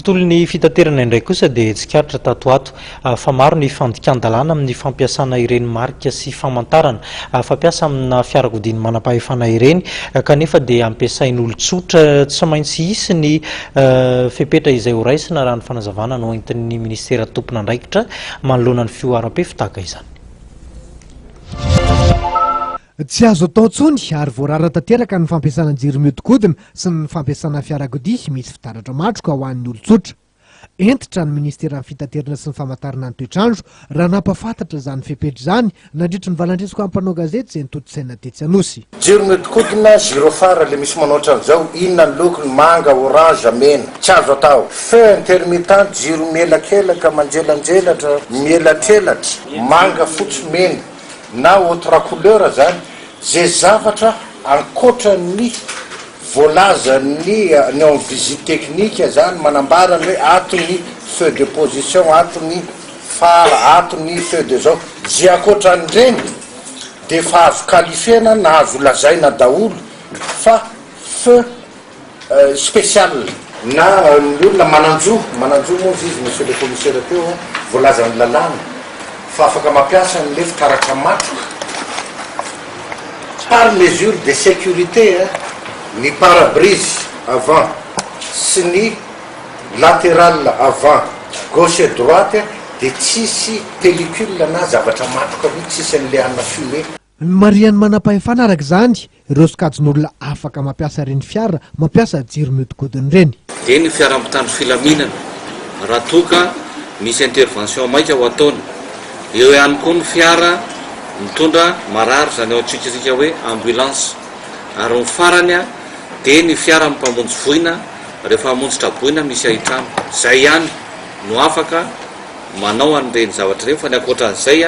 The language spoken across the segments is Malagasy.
tontolon'ny fitaterana indray kosa dia tsikaritra tato ato fa maro ny fandikan-dalàna amin'ny fampiasana ireny marika sy famantarana fampiasa amina fiarakodia manam-pahefana ireny kanefa dia ampiasain'olon-tsotra tsy maintsy hisy ny fepetra izay ho raisina raha ny fanazavana no entin'ny ministera tompona andraikitra manoloana ny fioaram-pefy tahaka izany. Tsy azo atao ntsony ary voarara tanteraka ny fampiasana jiro mihodinkodina sy ny fampiasana fiarakodia misy fitaratra matroka ho an'ny olon-tsotra. Entitra ny ministera fitaterana sy ny famantarana ny toetrandro raha nampafantatra izany fepetra izany nandritra ny valandresiko amin'ny mpanao gazety izay nitoto-tsaina tetsy Anosy. Jiro mihodinkodina girofara le misy manao ohatran'izao, inona ny lokony manga, orange, mena. Tsy azo atao. Feu intermittent, jiro mielakelaka manjelanjelatra, mielatrelatra, manga, fotsy, mena na autre couleur zany. Zay zavatra ankoatra ny voalazany ny en visite technique zany manambarany hoe ato ny feu de position, ato ny phare, ato ny feu de zao. Zay ankoatra an'ireny dia fa azo kalifena na azo lazaina daholo fa feu spécial na ny olona mananjo moa izy monsieur le commissaire teo voalazany lalàna fa afaka mampiasa n'le fitaratra matroka par mesure de sécurité, ni pare-brise avant, sy ny latéral avant, gauche et droite, de tsisy pellicule na zavatra matroka hoe tsisy an'le ana fumée. Marian'ny manam-pahefana araka izany, ireo sokajin'olona afaka mampiasa ireny fiara, mampiasa jiro mihodinkodina ireny. Dia ny fiara-mitandro filaminana, raha toka misy intervention maika ho ataony. Eo ihany koa ny fiara mitondra marary zany ao atsika hoe ambulance. Ary ny farany dia ny fiara mpamonjy voina rehefa hamonjitra voina misy ahitrano. Zay ihany no afaka manao an'ireny zavatra ireny fa ny ankoatran'izay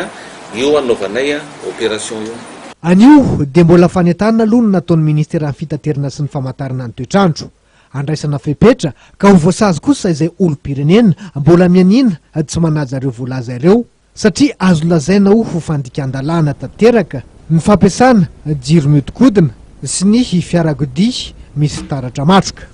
io anaovanay opération io. Anio dia mbola fanentanana aloha no nataon'ny ministera fitaterana sy ny famantarana ny toetrandro. Andraisana fepetra ka ho voasazy kosa izay olom-pirenena mbola mianina tsy manaja ireo voalaza ireo. Satria azo lazaina ho fandikan-dalàna tanteraka ny fampiasana jiro mihodinkodina sy ny fiarakodia misy fitaratra matroka.